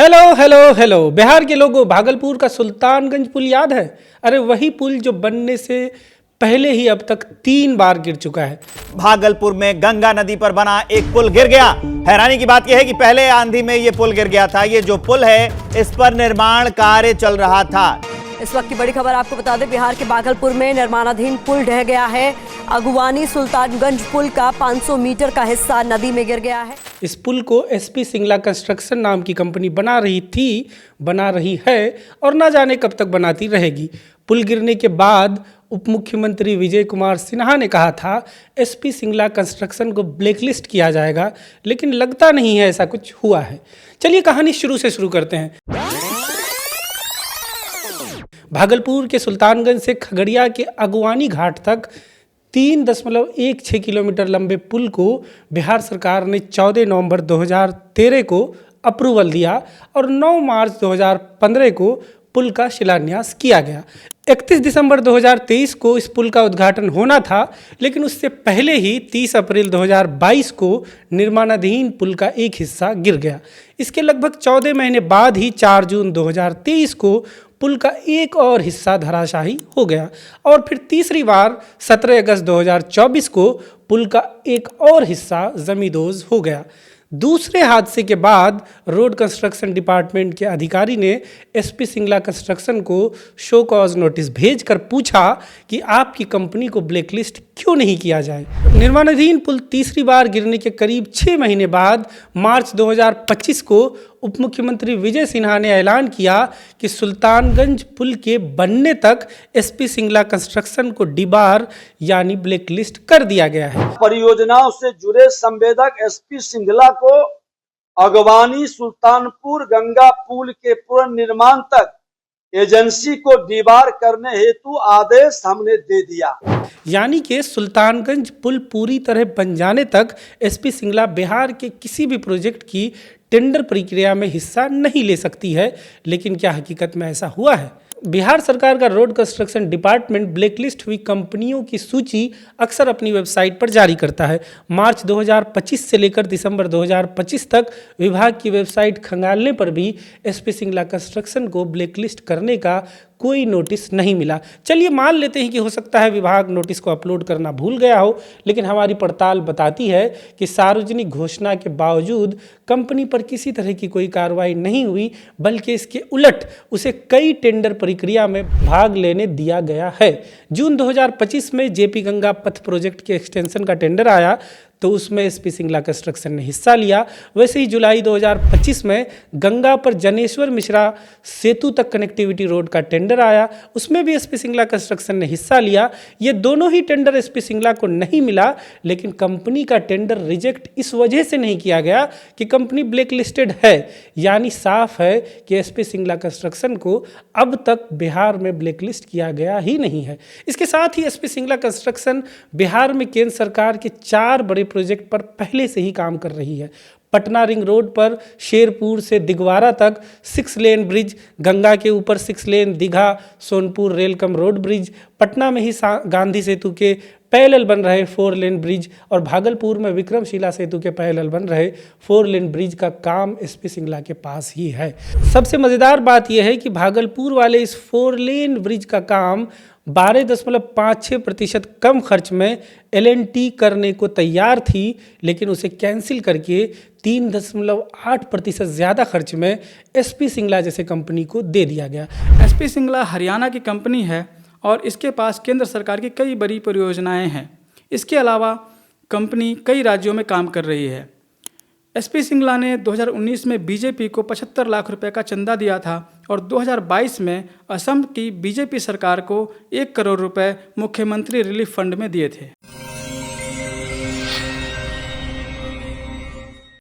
Hello hello hello Bihar के लोगों, भागलपुर का सुल्तानगंज पुल याद है? अरे वही पुल जो बनने से पहले ही अब तक 3 बार गिर चुका है। भागलपुर में गंगा नदी पर बना एक पुल गिर गया। हैरानी की बात यह है कि पहले आंधी में यह पुल गिर गया था। ये जो पुल है इस पर निर्माण कार्य चल रहा था। इस वक्त की बड़ी खबर आपको बता दें, बिहार के भागलपुर में निर्माणाधीन पुल ढह गया है। अगुवानी सुल्तानगंज पुल का 500 मीटर का हिस्सा नदी में गिर गया है। इस पुल को एसपी सिंगला कंस्ट्रक्शन नाम की कंपनी बना रही है और ना जाने कब तक बनाती रहेगी। पुल गिरने के बाद उप मुख्यमंत्री विजय कुमार सिन्हा ने कहा था एसपी सिंगला कंस्ट्रक्शन को ब्लैकलिस्ट किया जाएगा, लेकिन लगता नहीं है ऐसा कुछ हुआ है। चलिए कहानी शुरू से शुरू करते हैं। भागलपुर के सुल्तानगंज से खगड़िया के अगवानी घाट तक 3.16 किलोमीटर लंबे पुल को बिहार सरकार ने 14 नवंबर 2013 को अप्रूवल दिया और 9 मार्च 2015 को पुल का शिलान्यास किया गया। 31 दिसंबर 2023 को इस पुल का उद्घाटन होना था, लेकिन उससे पहले ही 30 अप्रैल 2022 को निर्माणाधीन पुल का एक हिस्सा गिर गया। इसके लगभग 14 महीने बाद ही 4 जून 2023 को पुल का एक और हिस्सा धराशायी हो गया और फिर तीसरी बार 17 अगस्त 2024 को पुल का एक और हिस्सा जमींदोज हो गया। दूसरे हादसे के बाद रोड कंस्ट्रक्शन डिपार्टमेंट के अधिकारी ने एसपी सिंगला कंस्ट्रक्शन को शो कॉज नोटिस भेजकर पूछा कि आपकी कंपनी को ब्लैकलिस्ट क्यों नहीं किया जाए। निर्माणाधीन पुल तीसरी बार गिरने के करीब 6 महीने बाद मार्च 2025 को उप मुख्यमंत्री विजय सिन्हा ने ऐलान किया कि सुल्तानगंज पुल के बनने तक एसपी सिंगला कंस्ट्रक्शन को डीबार यानी ब्लैकलिस्ट कर दिया गया है। परियोजनाओं से जुड़े संवेदक एसपी सिंगला को अगवानी सुल्तानपुर गंगा पुल के पुनर्निर्माण तक एजेंसी को डीबार करने हेतु आदेश हमने दे दिया। यानी कि सुल्तानगंज पुल पूरी तरह बन जाने तक एसपी सिंगला बिहार के किसी भी प्रोजेक्ट की टेंडर प्रक्रिया में हिस्सा नहीं ले सकती है। लेकिन क्या हकीकत में ऐसा हुआ है? बिहार सरकार का रोड कंस्ट्रक्शन डिपार्टमेंट ब्लैकलिस्ट हुई कंपनियों की सूची अक्सर अपनी वेबसाइट पर जारी करता है। मार्च 2025 से लेकर दिसंबर 2025 तक विभाग की वेबसाइट खंगालने पर भी एसपी सिंगला कंस्ट्रक्शन को ब्लैकलिस्ट करने का कोई नोटिस नहीं मिला। चलिए मान लेते हैं कि हो सकता है विभाग नोटिस को अपलोड करना भूल गया हो, लेकिन हमारी पड़ताल बताती है कि सार्वजनिक घोषणा के बावजूद कंपनी पर किसी तरह की कोई कार्रवाई नहीं हुई, बल्कि इसके उलट उसे कई टेंडर प्रक्रिया में भाग लेने दिया गया है। जून 2025 में जेपी गंगा पथ प्रोजेक्ट के एक्सटेंशन का टेंडर आया तो उसमें एसपी सिंगला कंस्ट्रक्शन ने हिस्सा लिया। वैसे ही जुलाई 2025 में गंगा पर जनेश्वर मिश्रा सेतु तक कनेक्टिविटी रोड का टेंडर आया, उसमें भी एसपी सिंगला कंस्ट्रक्शन ने हिस्सा लिया। ये दोनों ही टेंडर एसपी सिंगला को नहीं मिला, लेकिन कंपनी का टेंडर रिजेक्ट इस वजह से नहीं किया गया कि कंपनी ब्लैक लिस्टेड है। यानी साफ है कि एसपी सिंगला कंस्ट्रक्शन को अब तक बिहार में ब्लैक लिस्ट किया गया ही नहीं है। इसके साथ ही एसपी सिंगला कंस्ट्रक्शन बिहार में केंद्र सरकार के 4 बड़े प्रोजेक्ट पर पहले से ही काम कर रही है। पटना रिंग रोड पर शेरपुर से दिगवारा तक 6 लेन ब्रिज, गंगा के ऊपर 6 lane Digha Sonpur rail cum road bridge, Patna में ही गांधी सेतु के पैरेलल बन रहे 4 लेन ब्रिज और भागलपुर में विक्रमशिला सेतु के पैरेलल बन रहे 4 लेन ब्रिज का काम एसपी सिंगला के पास ही है। सबसे मज़ेदार बात यह है कि भागलपुर वाले इस 4 लेन ब्रिज का काम 12.56% कम खर्च में एल&टी करने को तैयार थी, लेकिन उसे कैंसिल करके 3.8% ज़्यादा खर्च में एसपी सिंगला जैसे कंपनी को दे दिया गया। एसपी सिंगला हरियाणा की कंपनी है और इसके पास केंद्र सरकार की कई बड़ी परियोजनाएं हैं। इसके अलावा कंपनी कई राज्यों में काम कर रही है। एसपी सिंगला ने 2019 में बीजेपी को 75 लाख रुपए का चंदा दिया था और 2022 में असम की बीजेपी सरकार को 1 करोड़ रुपए मुख्यमंत्री रिलीफ फंड में दिए थे।